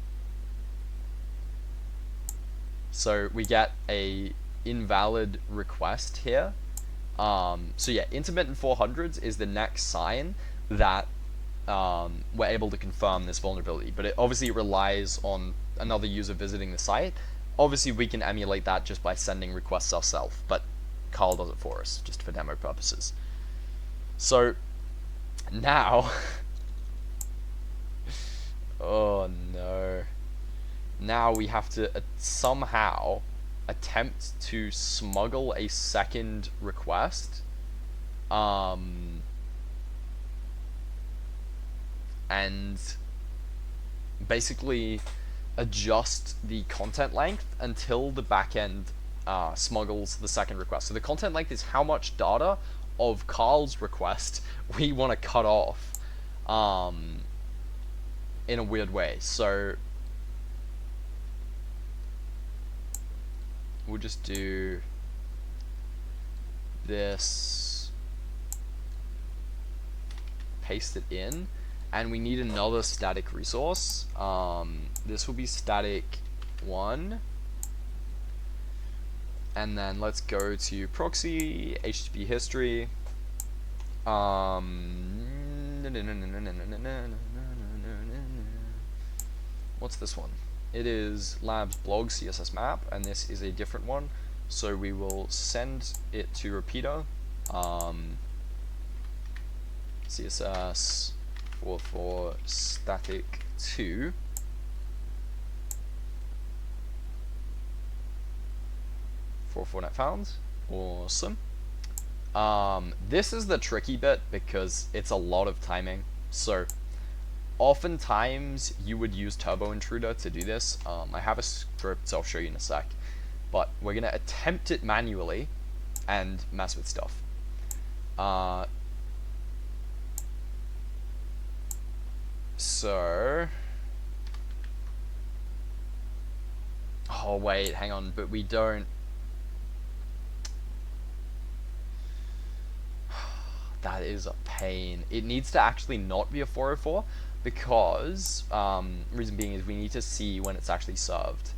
So we get a invalid request here. So yeah, intermittent 400s is the next sign that we're able to confirm this vulnerability, but it obviously relies on another user visiting the site. Obviously we can emulate that just by sending requests ourselves, but Carl does it for us, just for demo purposes. So now, oh no. Now we have to somehow attempt to smuggle a second request, and basically adjust the content length until the backend smuggles the second request. So the content length is how much data of Carl's request we want to cut off in a weird way. So we'll just do this, paste it in, and we need another static resource. This will be static 1, and then let's go to proxy, HTTP history. What's this one? It is labs blog CSS map, and this is a different one. So we will send it to repeater, CSS for static 2. For not found. Awesome. This is the tricky bit because it's a lot of timing. So oftentimes you would use Turbo Intruder to do this. I have a script, so I'll show you in a sec. But we're going to attempt it manually and mess with stuff. So, oh wait, hang on, but we don't. That is a pain. It needs to actually not be a 404 because reason being is we need to see when it's actually served.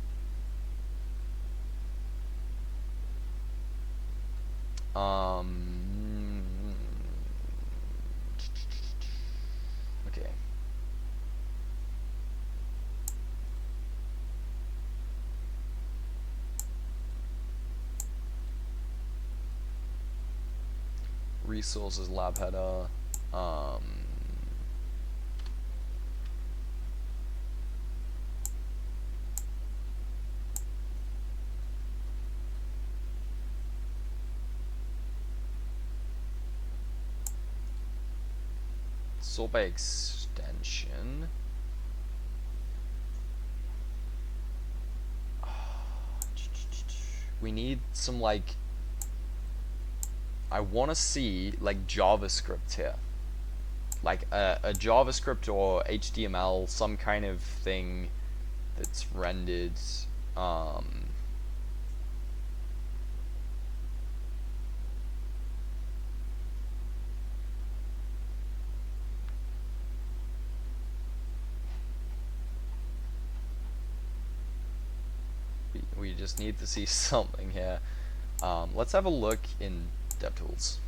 Okay. Resources lab header. Sort by extension. We need some like. I want to see like JavaScript here, like a JavaScript or HTML, some kind of thing that's rendered. We just need to see something here. Let's have a look in DevTools.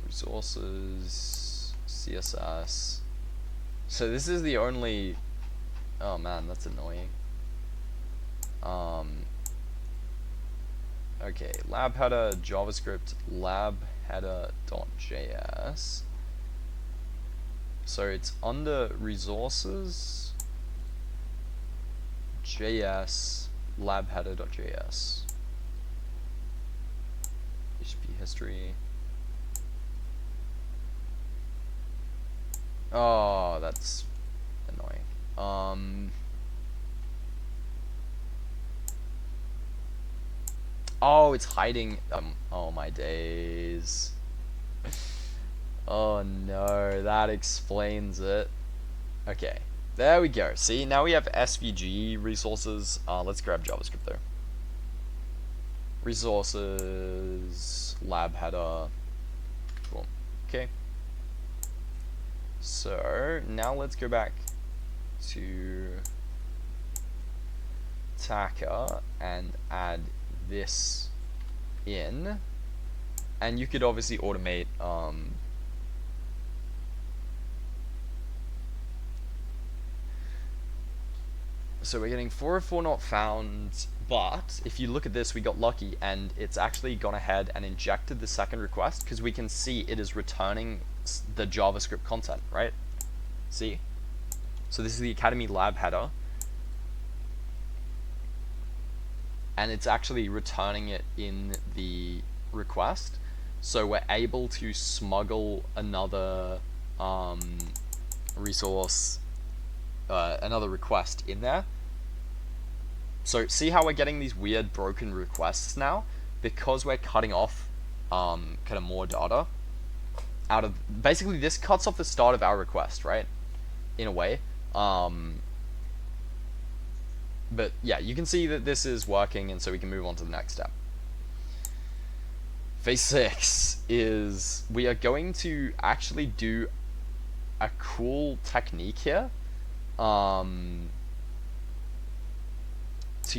Resources, CSS. So this is the only. Oh man, that's annoying. Okay, lab header JavaScript lab header.js. So it's under resources JS lab header.js. HTTP history. Oh, that's annoying. Oh, it's hiding. Oh my days. Oh no, that explains it. Okay, there we go. See, now we have SVG resources. Let's grab JavaScript though. Resources, lab header. Cool. Okay. So now let's go back to Taka and add this in, and you could obviously automate so we're getting 404 not found, but if you look at this, we got lucky and it's actually gone ahead and injected the second request because we can see it is returning the JavaScript content, right? See? So this is the Academy lab header, and it's actually returning it in the request. So we're able to smuggle another resource, another request in there. So see how we're getting these weird broken requests now? Because we're cutting off kind of more data out of, basically this cuts off the start of our request, right? In a way. But yeah, you can see that this is working, and so we can move on to the next step. Phase 6 is we are going to actually do a cool technique here. To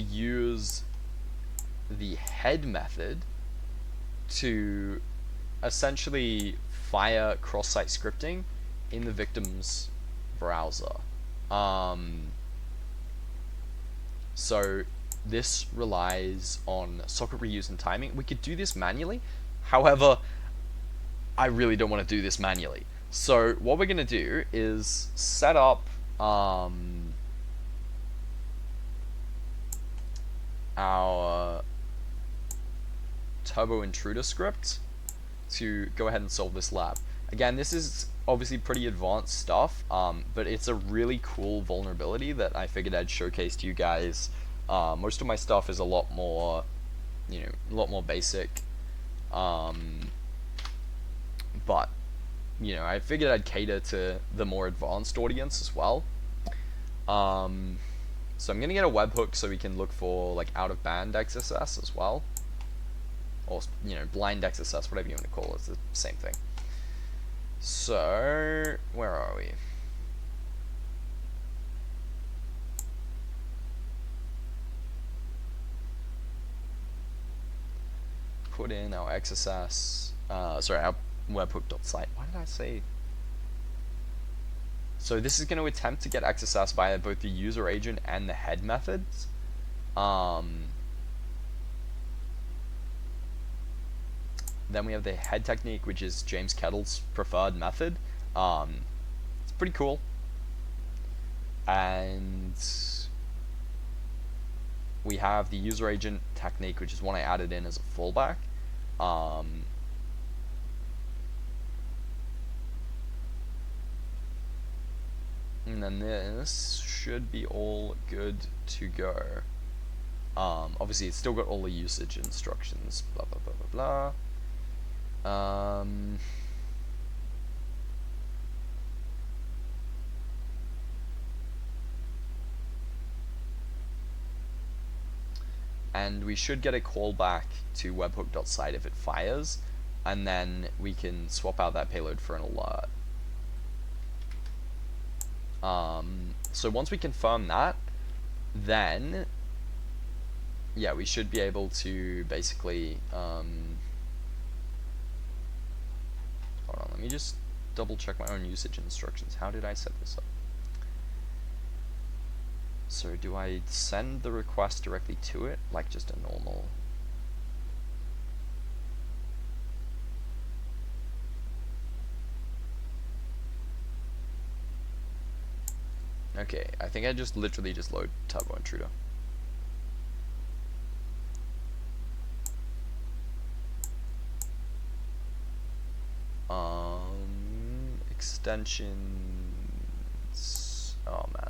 use the head method to essentially fire cross-site scripting in the victim's browser. So this relies on socket reuse and timing. We could do this manually. However, I really don't want to do this manually. So what we're going to do is set up our turbo intruder script to go ahead and solve this lab. Again, this is obviously pretty advanced stuff, but it's a really cool vulnerability that I figured I'd showcase to you guys. Most of my stuff is a lot more, a lot more basic. But you know, I figured I'd cater to the more advanced audience as well. So I'm gonna get a webhook so we can look for like out of band XSS as well, or you know, blind XSS, whatever you want to call it. It's the same thing. So where are we? Put in our XSS. Sorry, our webhook.site. Why did I say? So this is going to attempt to get XSS via both the user agent and the head methods. Then we have the head technique, which is James Kettle's preferred method. It's pretty cool. And we have the user agent technique, which is one I added in as a fallback. And then this should be all good to go. Obviously, it's still got all the usage instructions, blah, blah, blah, blah, blah. And we should get a callback to webhook.site if it fires, and then we can swap out that payload for an alert. So once we confirm that, then yeah, we should be able to basically hold on, let me just double check my own usage instructions. How did I set this up? So do I send the request directly to it, like just a normal? Okay, I think I just literally just load Turbo Intruder. Extensions. Oh man.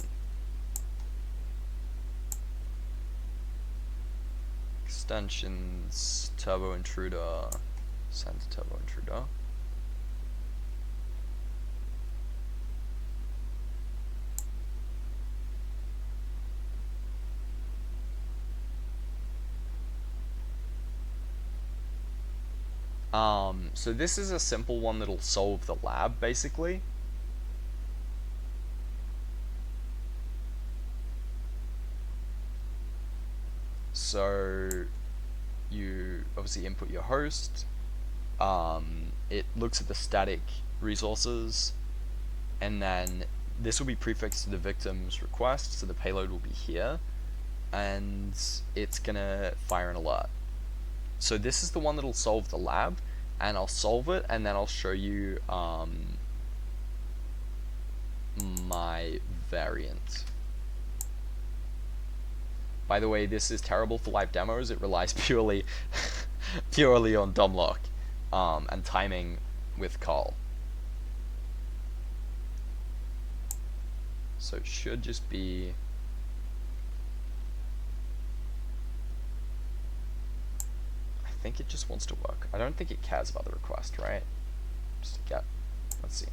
Extensions, Turbo Intruder, send to Turbo Intruder. So this is a simple one that'll solve the lab, basically. So you obviously input your host. It looks at the static resources, and then this will be prefixed to the victim's request, so the payload will be here, and it's gonna fire an alert. So this is the one that'll solve the lab, and I'll solve it, and then I'll show you my variant. By the way, this is terrible for live demos. It relies purely purely on DOM-lock and timing with call. So it should just be I think it just wants to work. I don't think it cares about the request, right? Just to get, let's see.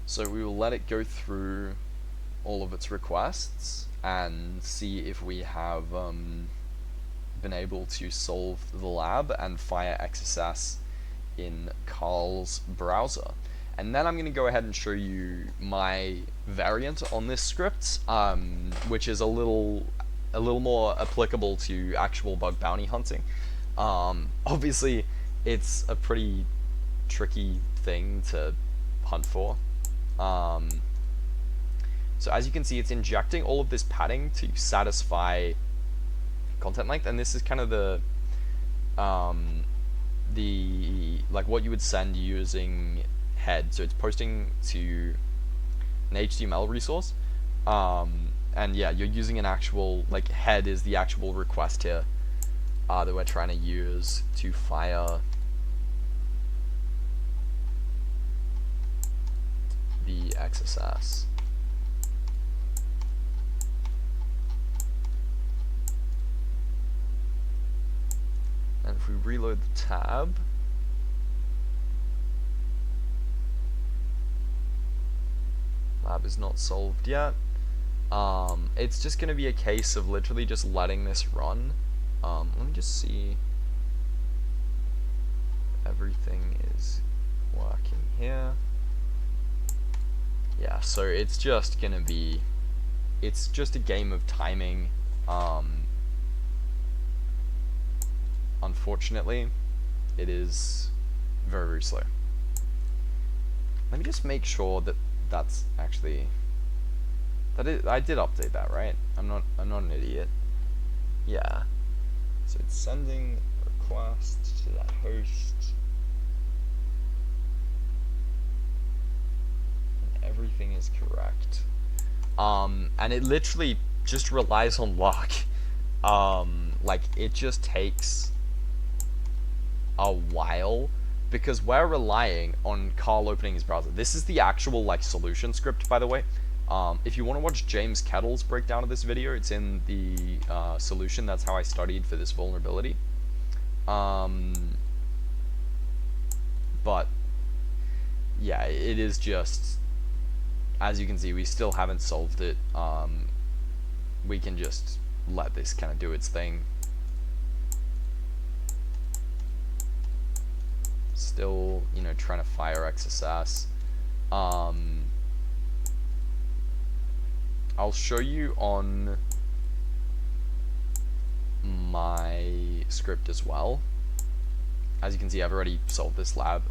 So we will let it go through all of its requests and see if we have been able to solve the lab and fire XSS in Carl's browser. And then I'm going to go ahead and show you my variant on this script, which is a little more applicable to actual bug bounty hunting. Obviously, it's a pretty tricky thing to hunt for. So as you can see, it's injecting all of this padding to satisfy content length, and this is kind of the like what you would send using head. So it's posting to an HTML resource. And yeah, you're using an actual, like, head is the actual request here that we're trying to use to fire the XSS. And if we reload the tab, lab is not solved yet. It's just going to be a case of literally just letting this run. Let me just see if everything is working here. Yeah, so it's just going to be, it's just a game of timing. Unfortunately, it is very, very slow. Let me just make sure that that's actually, I did update that, right? I'm not an idiot. Yeah. So it's sending a request to that host. And everything is correct. And it literally just relies on luck. Like, it just takes a while because we're relying on Carl opening his browser. This is the actual, like, solution script, by the way. If you want to watch James Kettle's breakdown of this video, it's in the solution. That's how I studied for this vulnerability. But yeah, it is just, as you can see, we still haven't solved it. We can just let this kind of do its thing. Still, you know, trying to fire XSS. I'll show you on my script as well. As you can see, I've already solved this lab.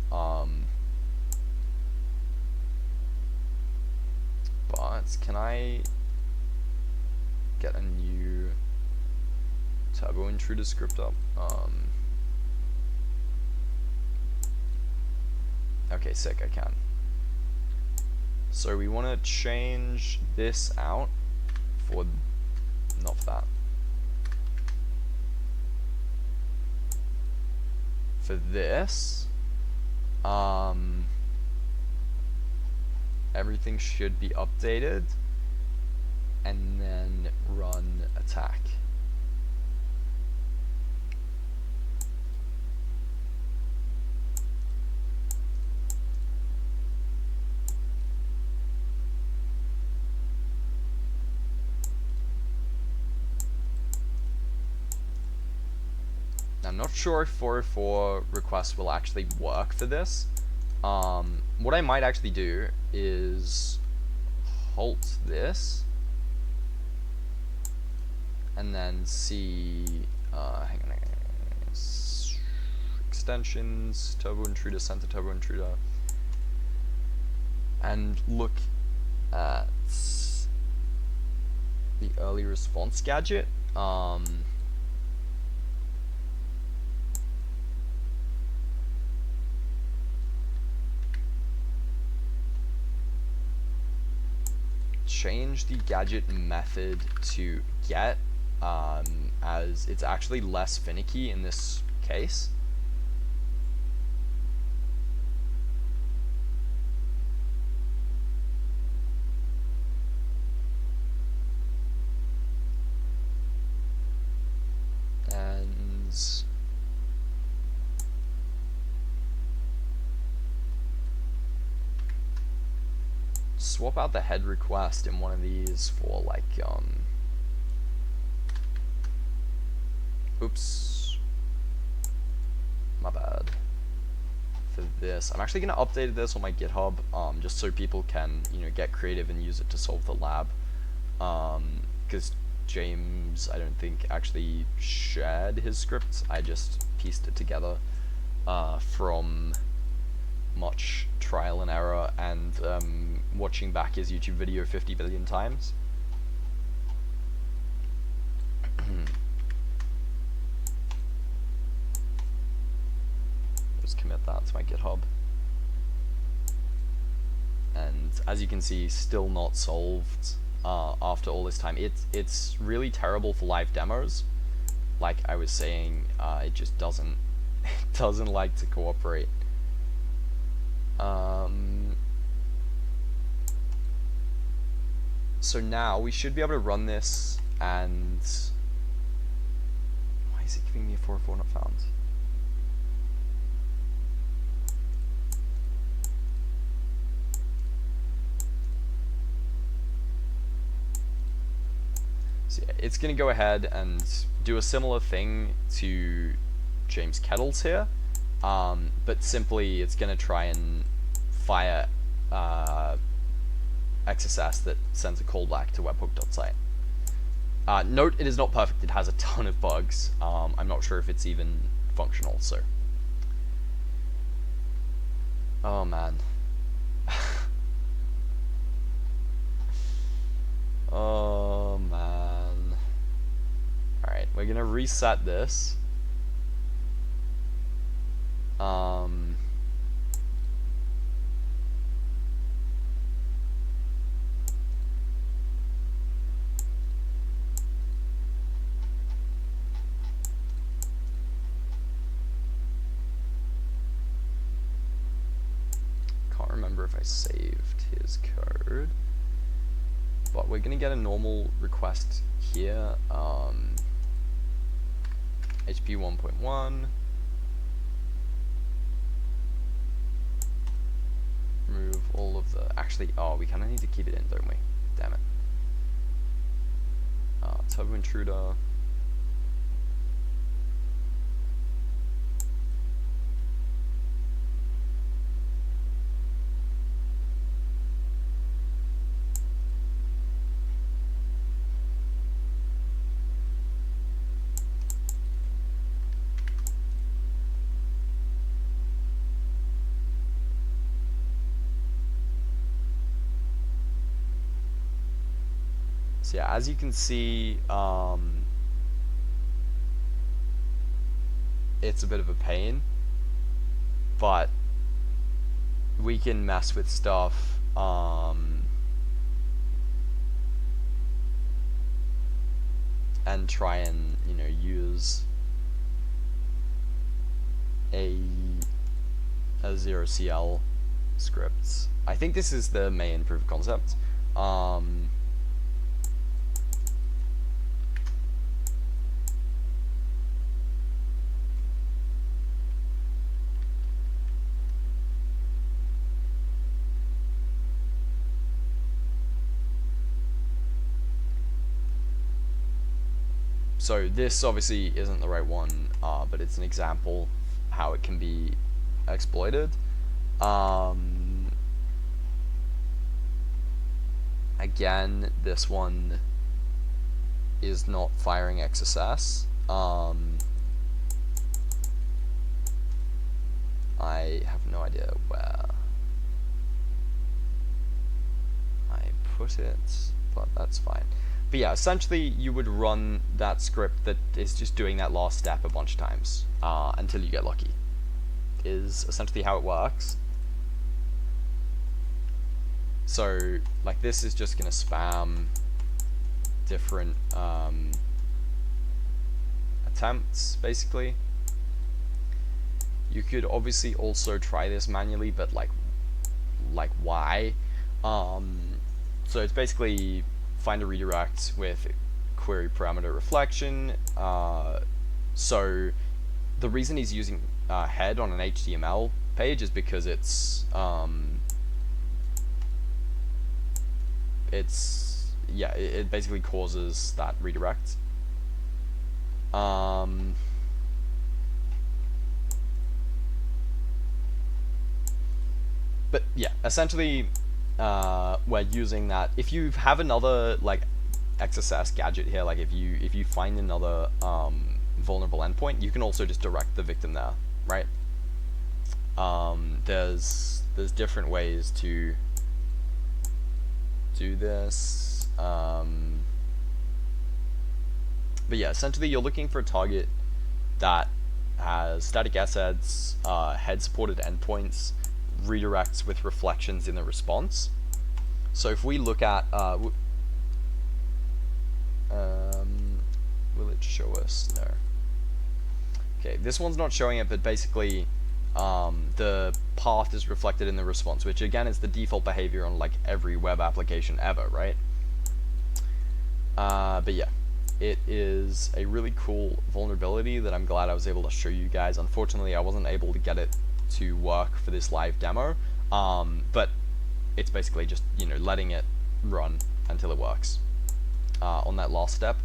But can I get a new turbo intruder script up? Okay, sick, I can. So we want to change this out for, not for that. For this, everything should be updated, and then run attack. I'm not sure if 404 requests will actually work for this. What I might actually do is halt this and then see, hang on, extensions, turbo intruder, center turbo intruder, and look at the early response gadget. Change the gadget method to get, as it's actually less finicky in this case. And swap out the head request in one of these for, like, oops, my bad. For this, I'm actually going to update this on my GitHub, just so people can, you know, get creative and use it to solve the lab, because James, I don't think, actually shared his scripts. I just pieced it together from much trial and error and watching back his YouTube video 50 billion times. Just commit that to my GitHub. And as you can see, still not solved after all this time. It's really terrible for live demos. Like I was saying, it just doesn't like to cooperate. So now we should be able to run this, and why is it giving me a 404 not found? So yeah, it's going to go ahead and do a similar thing to James Kettle's here, but simply it's going to try and fire XSS that sends a callback to webhook.site. Note, it is not perfect. It has a ton of bugs. I'm not sure if it's even functional, so. Oh man. Oh man. Alright, we're gonna reset this. Can't remember if I saved his code, but we're gonna get a normal request here. HP 1.1. Remove all of the, actually, oh, we kind of need to keep it in, don't we? Damn it. Turbo intruder. So yeah, as you can see, it's a bit of a pain, but we can mess with stuff, and try and, you know, use a 0CL script. I think this is the main proof of concept. So this obviously isn't the right one, but it's an example how it can be exploited. Again, this one is not firing XSS. I have no idea where I put it, but that's fine. But yeah, essentially you would run that script that is just doing that last step a bunch of times until you get lucky, is essentially how it works. So like this is just gonna spam different attempts basically. You could obviously also try this manually, but like why? So it's basically find a redirect with query parameter reflection. So the reason he's using head on an HTML page is because it's yeah, it basically causes that redirect. But yeah, essentially we're using that. If you have another like XSS gadget here, like if you find another vulnerable endpoint, you can also just direct the victim there, right? There's different ways to do this, but yeah, essentially you're looking for a target that has static assets, head supported endpoints, redirects with reflections in the response. So if we look at, will it show us? No. Okay, this one's not showing it, but basically the path is reflected in the response, which again is the default behavior on like every web application ever, right? But yeah, it is a really cool vulnerability that I'm glad I was able to show you guys. Unfortunately, I wasn't able to get it to work for this live demo, but it's basically just, you know, letting it run until it works on that last step.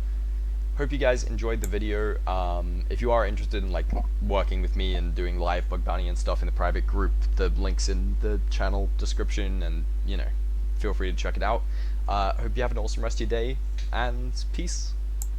Hope you guys enjoyed the video. If you are interested in like working with me and doing live bug bounty and stuff in the private group, the link's in the channel description, and you know, feel free to check it out. Hope you have an awesome rest of your day, and peace.